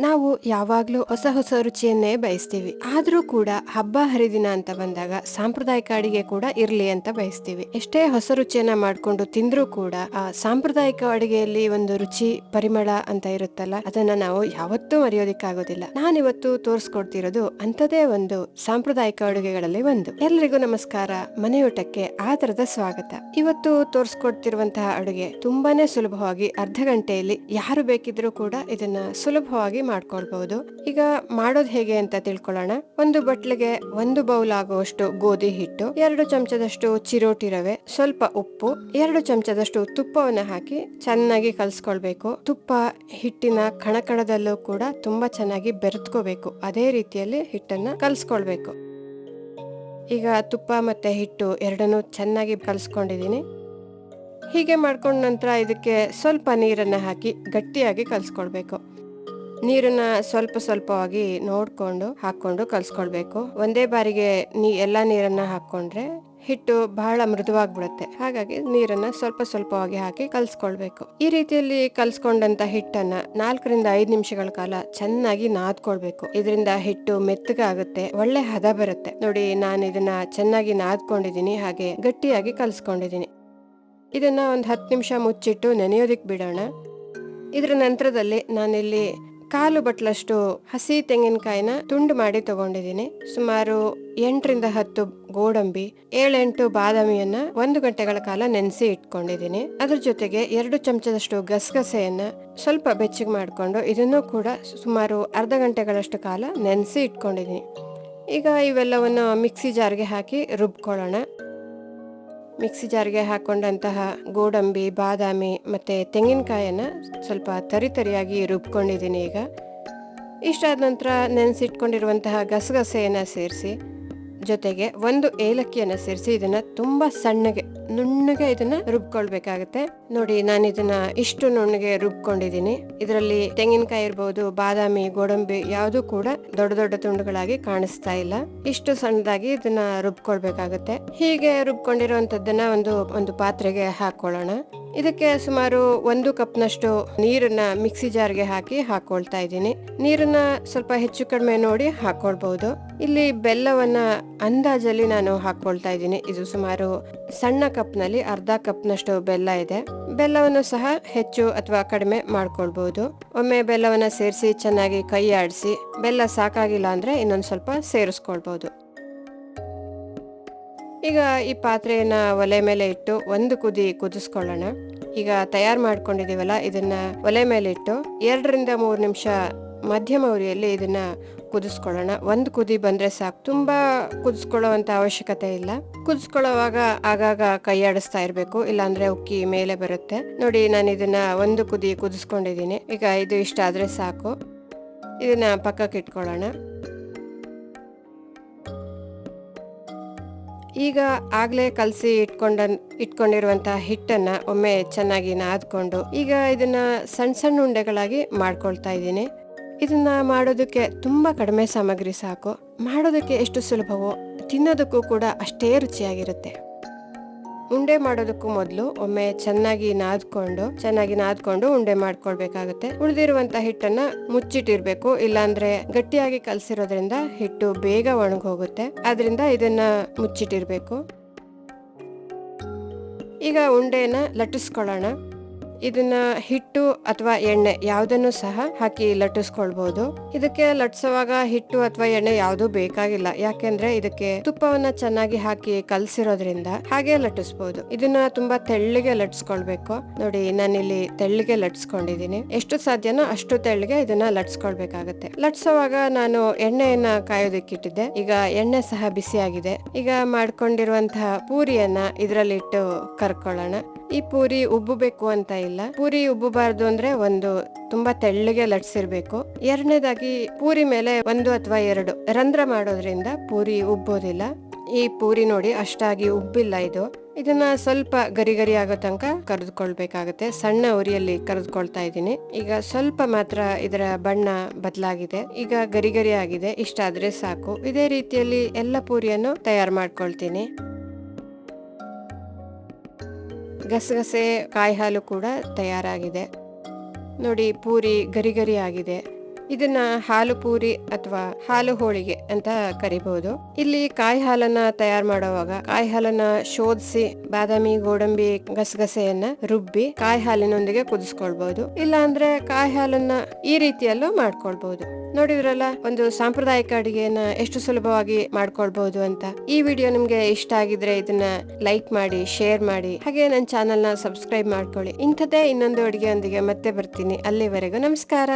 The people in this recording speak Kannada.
ನಾವು ಯಾವಾಗ್ಲೂ ಹೊಸ ಹೊಸ ರುಚಿಯನ್ನೇ ಬಯಸ್ತೀವಿ. ಆದ್ರೂ ಕೂಡ ಹಬ್ಬ ಹರಿದಿನ ಅಂತ ಬಂದಾಗ ಸಾಂಪ್ರದಾಯಿಕ ಅಡಿಗೆ ಕೂಡ ಇರ್ಲಿ ಅಂತ ಬಯಸ್ತೀವಿ. ಎಷ್ಟೇ ಹೊಸ ರುಚಿಯನ್ನ ಮಾಡ್ಕೊಂಡು ತಿಂದ್ರೂ ಕೂಡ ಆ ಸಾಂಪ್ರದಾಯಿಕ ಅಡಿಗೆಯಲ್ಲಿ ಒಂದು ರುಚಿ ಪರಿಮಳ ಅಂತ ಇರುತ್ತಲ್ಲ, ಅದನ್ನ ನಾವು ಯಾವತ್ತೂ ಮರೆಯೋದಿಕ್ಕಾಗೋದಿಲ್ಲ. ನಾನಿವತ್ತು ತೋರಿಸ್ಕೊಡ್ತಿರೋದು ಅಂಥದೇ ಒಂದು ಸಾಂಪ್ರದಾಯಿಕ ಅಡುಗೆಗಳಲ್ಲಿ ಒಂದು. ಎಲ್ರಿಗೂ ನಮಸ್ಕಾರ. ಮನೆಯೂಟಕ್ಕೆ ಆದರದ ಸ್ವಾಗತ. ಇವತ್ತು ತೋರಿಸ್ಕೊಡ್ತಿರುವಂತಹ ಅಡುಗೆ ತುಂಬಾನೇ ಸುಲಭವಾಗಿ ಅರ್ಧ ಗಂಟೆಯಲ್ಲಿ ಯಾರು ಬೇಕಿದ್ರೂ ಕೂಡ ಇದನ್ನ ಸುಲಭವಾಗಿ ಮಾಡ್ಕೊಳ್ಬಹುದು. ಈಗ ಮಾಡೋದು ಹೇಗೆ ಅಂತ ತಿಳ್ಕೊಳ್ಳೋಣ. ಒಂದು ಬಟ್ಲಿಗೆ 1 ಬೌಲ್ ಆಗುವಷ್ಟು ಗೋಧಿ ಹಿಟ್ಟು, 2 ಚಮಚದಷ್ಟು ಚಿರೋಟಿ ರವೆ, ಸ್ವಲ್ಪ ಉಪ್ಪು, 2 ಚಮಚದಷ್ಟು ತುಪ್ಪವನ್ನ ಹಾಕಿ ಚೆನ್ನಾಗಿ ಕಲ್ಸ್ಕೊಳ್ಬೇಕು. ತುಪ್ಪ ಹಿಟ್ಟಿನ ಕಣಕಣದಲ್ಲೂ ಕೂಡ ತುಂಬಾ ಚೆನ್ನಾಗಿ ಬೆರೆತ್ಕೋಬೇಕು. ಅದೇ ರೀತಿಯಲ್ಲಿ ಹಿಟ್ಟನ್ನ ಕಲ್ಸ್ಕೊಳ್ಬೇಕು. ಈಗ ತುಪ್ಪ ಮತ್ತೆ ಹಿಟ್ಟು ಎರಡನ್ನೂ ಚೆನ್ನಾಗಿ ಕಲ್ಸ್ಕೊಂಡಿದೀನಿ. ಹೀಗೆ ಮಾಡ್ಕೊಂಡ ನಂತರ ಇದಕ್ಕೆ ಸ್ವಲ್ಪ ನೀರನ್ನ ಹಾಕಿ ಗಟ್ಟಿಯಾಗಿ ಕಲ್ಸ್ಕೊಳ್ಬೇಕು. ನೀರನ್ನ ಸ್ವಲ್ಪ ಸ್ವಲ್ಪವಾಗಿ ನೋಡ್ಕೊಂಡು ಹಾಕೊಂಡು ಕಲ್ಸ್ಕೊಳ್ಬೇಕು. ಒಂದೇ ಬಾರಿಗೆ ಎಲ್ಲಾ ನೀರನ್ನ ಹಾಕೊಂಡ್ರೆ ಹಿಟ್ಟು ಬಹಳ ಮೃದುವಾಗ್ಬಿಡುತ್ತೆ. ಹಾಗಾಗಿ ನೀರನ್ನ ಸ್ವಲ್ಪ ಸ್ವಲ್ಪವಾಗಿ ಹಾಕಿ ಕಲ್ಸ್ಕೊಳ್ಬೇಕು. ಈ ರೀತಿಯಲ್ಲಿ ಕಲ್ಸ್ಕೊಂಡಂತ ಹಿಟ್ಟನ್ನ 4ರಿಂದ 5 ನಿಮಿಷಗಳ ಕಾಲ ಚೆನ್ನಾಗಿ ನಾದ್ಕೊಳ್ಬೇಕು. ಇದರಿಂದ ಹಿಟ್ಟು ಮೆತ್ತಗಾಗುತ್ತೆ, ಒಳ್ಳೆ ಹದ ಬರುತ್ತೆ. ನೋಡಿ, ನಾನು ಇದನ್ನ ಚೆನ್ನಾಗಿ ನಾದ್ಕೊಂಡಿದೀನಿ, ಹಾಗೆ ಗಟ್ಟಿಯಾಗಿ ಕಲ್ಸ್ಕೊಂಡಿದೀನಿ. ಇದನ್ನ ಒಂದು 10 ನಿಮಿಷ ಮುಚ್ಚಿಟ್ಟು ನೆನೆಯೋದಿಕ್ ಬಿಡೋಣ. ಇದರ ನಂತರದಲ್ಲಿ ನಾನಿಲ್ಲಿ 1/4 ಬಟ್ಲಷ್ಟು ಹಸಿ ತೆಂಗಿನಕಾಯಿನ ತುಂಡು ಮಾಡಿ ತಗೊಂಡಿದ್ದೀನಿ. ಸುಮಾರು 8ರಿಂದ 10 ಗೋಡಂಬಿ, 7-8 ಬಾದಾಮಿಯನ್ನ 1 ಗಂಟೆಗಳ ಕಾಲ ನೆನೆಸಿ ಇಟ್ಕೊಂಡಿದ್ದೀನಿ. ಅದ್ರ ಜೊತೆಗೆ 2 ಚಮಚದಷ್ಟು ಗಸಗಸೆಯನ್ನ ಸ್ವಲ್ಪ ಬೆಚ್ಚಗೆ ಮಾಡ್ಕೊಂಡು ಇದನ್ನು ಕೂಡ ಸುಮಾರು ಅರ್ಧ ಗಂಟೆಗಳಷ್ಟು ಕಾಲ ನೆನೆಸಿ ಇಟ್ಕೊಂಡಿದ್ದೀನಿ. ಈಗ ಇವೆಲ್ಲವನ್ನು ಮಿಕ್ಸಿ ಜಾರ್ಗೆ ಹಾಕಿ ರುಬ್ಕೊಳ್ಳೋಣ. ಮಿಕ್ಸಿ ಜಾರ್ಗೆ ಹಾಕೊಂಡಂತಹ ಗೋಡಂಬಿ, ಬಾದಾಮಿ ಮತ್ತೆ ತೆಂಗಿನಕಾಯನ್ನ ಸ್ವಲ್ಪ ತರಿಯಾಗಿ ರುಬ್ಕೊಂಡಿದ್ದೀನಿ. ಈಗ ಇಷ್ಟಾದ ನಂತರ ನೆನೆಸಿಟ್ಕೊಂಡಿರುವಂತಹ ಗಸಗಸೆಯನ್ನ ಸೇರಿಸಿ, ಜೊತೆಗೆ 1 ಏಲಕ್ಕಿಯನ್ನ ಸೇರಿಸಿ ಇದನ್ನ ತುಂಬಾ ನುಣ್ಣಗೆ ಇದನ್ನ ರುಬ್ಕೊಳ್ಬೇಕಾಗತ್ತೆ. ನೋಡಿ, ನಾನು ಇದನ್ನ ಇಷ್ಟು ನುಣ್ಣಗೆ ರುಬ್ಕೊಂಡಿದ್ದೀನಿ. ಇದರಲ್ಲಿ ತೆಂಗಿನಕಾಯಿ ಇರ್ಬೋದು, ಬಾದಾಮಿ, ಗೋಡಂಬಿ ಯಾವುದು ಕೂಡ ದೊಡ್ಡ ದೊಡ್ಡ ತುಂಡುಗಳಾಗಿ ಕಾಣಿಸ್ತಾ ಇಲ್ಲ. ಇಷ್ಟು ಸಣ್ಣದಾಗಿ ಇದನ್ನ ರುಬ್ಕೊಳ್ಬೇಕಾಗತ್ತೆ. ಹೀಗೆ ರುಬ್ಕೊಂಡಿರುವಂತದ್ದನ್ನ ಒಂದು ಪಾತ್ರೆಗೆ ಹಾಕೊಳ್ಳೋಣ. ಇದಕ್ಕೆ ಸುಮಾರು 1 ಕಪ್ನಷ್ಟು ನೀರನ್ನ ಮಿಕ್ಸಿ ಜಾರ್ಗೆ ಹಾಕಿ ಹಾಕೊಳ್ತಾ ಇದ್ದೀನಿ. ನೀರನ್ನ ಸ್ವಲ್ಪ ಹೆಚ್ಚು ಕಡಿಮೆ ನೋಡಿ ಹಾಕೊಳ್ಬಹುದು. ಇಲ್ಲಿ ಬೆಲ್ಲವನ್ನ ಅಂದಾಜಲ್ಲಿ ನಾನು ಹಾಕೊಳ್ತಾ ಇದ್ದೀನಿ. ಇದು ಸುಮಾರು ಸಣ್ಣ ಕಪ್ನಲ್ಲಿ ಅರ್ಧ ಕಪ್ನಷ್ಟು ಬೆಲ್ಲ ಇದೆ. ಬೆಲ್ಲವನ್ನು ಸಹ ಹೆಚ್ಚು ಅಥವಾ ಕಡಿಮೆ ಮಾಡ್ಕೊಳ್ಬಹುದು. ಒಮ್ಮೆ ಬೆಲ್ಲವನ್ನ ಸೇರಿಸಿ ಚೆನ್ನಾಗಿ ಕೈ ಆಡಿಸಿ, ಬೆಲ್ಲ ಸಾಕಾಗಿಲ್ಲ ಅಂದ್ರೆ ಇನ್ನೊಂದು ಸ್ವಲ್ಪ ಸೇರಿಸ್ಕೊಳ್ಬಹುದು. ಈಗ ಈ ಪಾತ್ರೆಯನ್ನ ಒಲೆ ಮೇಲೆ ಇಟ್ಟು 1 ಕುದಿ ಕುದಿಸ್ಕೊಳ್ಳೋಣ. ಈಗ ತಯಾರು ಮಾಡ್ಕೊಂಡಿದೀವಲ್ಲ, ಇದನ್ನ ಒಲೆ ಮೇಲೆ ಇಟ್ಟು 2ರಿಂದ 3 ನಿಮಿಷ ಮಧ್ಯಮ ಉರಿಯಲ್ಲಿ ಇದನ್ನ ಕುದಿಸ್ಕೊಳ್ಳೋಣ. 1 ಕುದಿ ಬಂದ್ರೆ ಸಾಕು, ತುಂಬಾ ಕುದಿಸ್ಕೊಳ್ಳುವಂತ ಅವಶ್ಯಕತೆ ಇಲ್ಲ. ಕುದಿಸ್ಕೊಳ್ಳುವಾಗ ಆಗಾಗ ಕೈ ಆಡಿಸ್ತಾ ಇರ್ಬೇಕು, ಇಲ್ಲಾಂದ್ರೆ ಉಕ್ಕಿ ಮೇಲೆ ಬರುತ್ತೆ. ನೋಡಿ, ನಾನು ಇದನ್ನ 1 ಕುದಿ ಕುದಿಸ್ಕೊಂಡಿದೀನಿ. ಈಗ ಇದು ಇಷ್ಟ ಆದ್ರೆ ಸಾಕು. ಇದನ್ನ ಪಕ್ಕಕ್ಕೆ ಇಟ್ಕೊಳ್ಳೋಣ. ಈಗ ಆಗ್ಲೇ ಕಲಸಿ ಇಟ್ಕೊಂಡಿರುವಂತಹ ಹಿಟ್ಟನ್ನ ಒಮ್ಮೆ ಚೆನ್ನಾಗಿ ನಾದ್ಕೊಂಡು ಈಗ ಇದನ್ನ ಸಣ್ಣ ಸಣ್ಣ ಉಂಡೆಗಳಾಗಿ ಮಾಡ್ಕೊಳ್ತಾ ಇದ್ದೀನಿ. ಇದನ್ನ ಮಾಡೋದಕ್ಕೆ ತುಂಬಾ ಕಡಿಮೆ ಸಾಮಗ್ರಿ ಸಾಕು. ಮಾಡೋದಕ್ಕೆ ಎಷ್ಟು ಸುಲಭವೋ ತಿನ್ನೋದಕ್ಕೂ ಕೂಡ ಅಷ್ಟೇ ರುಚಿಯಾಗಿರುತ್ತೆ. ಉಂಡೆ ಮಾಡೋದಕ್ಕೂ ಮೊದಲು ಒಮ್ಮೆ ಚೆನ್ನಾಗಿ ನಾದ್ಕೊಂಡು ಉಂಡೆ ಮಾಡ್ಕೊಳ್ಬೇಕಾಗುತ್ತೆ. ಉಳಿದಿರುವಂತ ಹಿಟ್ಟನ್ನ ಮುಚ್ಚಿಟ್ಟಿರ್ಬೇಕು, ಇಲ್ಲಾಂದ್ರೆ ಗಟ್ಟಿಯಾಗಿ ಕಲಸಿರೋದ್ರಿಂದ ಹಿಟ್ಟು ಬೇಗ ಒಣಗೋಗುತ್ತೆ. ಆದ್ರಿಂದ ಇದನ್ನ ಮುಚ್ಚಿಟ್ಟಿರ್ಬೇಕು. ಈಗ ಉಂಡೆನ ಲಟ್ಟಿಸ್ಕೊಳ್ಳೋಣ. ಇದನ್ನ ಹಿಟ್ಟು ಅಥವಾ ಎಣ್ಣೆ ಯಾವುದನ್ನು ಸಹ ಹಾಕಿ ಲಟ್ಟಿಸ್ಕೊಳ್ಬಹುದು. ಇದಕ್ಕೆ ಲಟ್ಸುವಾಗ ಹಿಟ್ಟು ಅಥವಾ ಎಣ್ಣೆ ಯಾವುದು ಬೇಕಾಗಿಲ್ಲ, ಯಾಕೆಂದ್ರೆ ಇದಕ್ಕೆ ತುಪ್ಪವನ್ನ ಚೆನ್ನಾಗಿ ಹಾಕಿ ಕಲಸಿರೋದ್ರಿಂದ ಹಾಗೆ ಲಟ್ಟಿಸ್ಬಹುದು. ಇದನ್ನ ತುಂಬಾ ತೆಳ್ಳಗೆ ಲಟ್ಸ್ಕೊಳ್ಬೇಕು. ನೋಡಿ, ನಾನಿಲ್ಲಿ ತೆಳ್ಳಗೆ ಲಟ್ಸ್ಕೊಂಡಿದೀನಿ. ಎಷ್ಟು ಸಾಧ್ಯನೋ ಅಷ್ಟು ತೆಳ್ಳಗೆ ಇದನ್ನ ಲಟ್ಸ್ಕೊಳ್ಬೇಕಾಗತ್ತೆ. ಲಟ್ಸುವಾಗ ನಾನು ಎಣ್ಣೆಯನ್ನ ಕಾಯೋದಕ್ಕಿಟ್ಟಿದ್ದೆ. ಈಗ ಎಣ್ಣೆ ಸಹ ಬಿಸಿಯಾಗಿದೆ. ಈಗ ಮಾಡ್ಕೊಂಡಿರುವಂತಹ ಪೂರಿಯನ್ನ ಇದರಲ್ಲಿಟ್ಟು ಕರ್ಕೊಳ್ಳೋಣ. ಈ ಪೂರಿ ಉಬ್ಬಬೇಕು ಅಂತ ಇಲ್ಲ. ಪೂರಿ ಉಬ್ಬಬಾರ್ದು ಅಂದ್ರೆ ತುಂಬಾ ತೆಳ್ಳಗೆ ಲಟ್ಸಿರ್ಬೇಕು. ಎರಡನೇದಾಗಿ ಪೂರಿ ಮೇಲೆ 1 ಅಥವಾ 2 ರಂಧ್ರ ಮಾಡೋದ್ರಿಂದ ಪೂರಿ ಉಬ್ಬೋದಿಲ್ಲ. ಈ ಪೂರಿ ನೋಡಿ ಅಷ್ಟಾಗಿ ಉಬ್ಬಿಲ್ಲ. ಇದನ್ನ ಸ್ವಲ್ಪ ಗರಿ ಆಗೋ ತನಕ ಕರೆದುಕೊಳ್ಬೇಕಾಗತ್ತೆ. ಸಣ್ಣ ಉರಿಯಲ್ಲಿ ಕರೆದುಕೊಳ್ತಾ ಇದ್ದೀನಿ. ಈಗ ಸ್ವಲ್ಪ ಮಾತ್ರ ಇದರ ಬಣ್ಣ ಬದಲಾಗಿದೆ. ಈಗ ಗರಿ ಆಗಿದೆ. ಇಷ್ಟಾದ್ರೆ ಸಾಕು. ಇದೇ ರೀತಿಯಲ್ಲಿ ಎಲ್ಲ ಪೂರಿಯನ್ನು ತಯಾರು ಮಾಡ್ಕೊಳ್ತೀನಿ. ಗಸಗಸೆ ಕಾಯಿ ಹಾಲು ಕೂಡ ತಯಾರಾಗಿದೆ. ನೋಡಿ, ಪೂರಿ ಗರಿ ಆಗಿದೆ. ಇದನ್ನ ಹಾಲು ಪೂರಿ ಅಥವಾ ಹಾಲು ಹೋಳಿಗೆ ಅಂತ ಕರಿಬಹುದು. ಇಲ್ಲಿ ಕಾಯಿ ಹಾಲನ್ನ ತಯಾರು ಮಾಡುವಾಗ ಕಾಯಿ ಹಾಲನ್ನ ಶೋಧಿಸಿ ಬಾದಾಮಿ ಗೋಡಂಬಿ ಗಸಗಸೆಯನ್ನ ರುಬ್ಬಿ ಕಾಯಿ ಹಾಲಿನೊಂದಿಗೆ ಕುದಿಸ್ಕೊಳ್ಬಹುದು. ಇಲ್ಲ ಅಂದ್ರೆ ಕಾಯಿ ಹಾಲನ್ನ ಈ ರೀತಿಯಲ್ಲೂ ಮಾಡ್ಕೊಳ್ಬಹುದು. ನೋಡಿದ್ರಲ್ಲ, ಒಂದು ಸಾಂಪ್ರದಾಯಿಕ ಅಡಿಗೆನ ಎಷ್ಟು ಸುಲಭವಾಗಿ ಮಾಡ್ಕೊಳ್ಬಹುದು ಅಂತ. ಈ ವಿಡಿಯೋ ನಿಮ್ಗೆ ಇಷ್ಟ ಆಗಿದ್ರೆ ಇದನ್ನ ಲೈಕ್ ಮಾಡಿ, ಶೇರ್ ಮಾಡಿ, ಹಾಗೆ ನನ್ನ ಚಾನೆಲ್ನ ಸಬ್ಸ್ಕ್ರೈಬ್ ಮಾಡ್ಕೊಳ್ಳಿ. ಇಂಥದ್ದೇ ಇನ್ನೊಂದು ಅಡಿಗೆಯೊಂದಿಗೆ ಮತ್ತೆ ಬರ್ತೀನಿ. ಅಲ್ಲಿವರೆಗೂ ನಮಸ್ಕಾರ.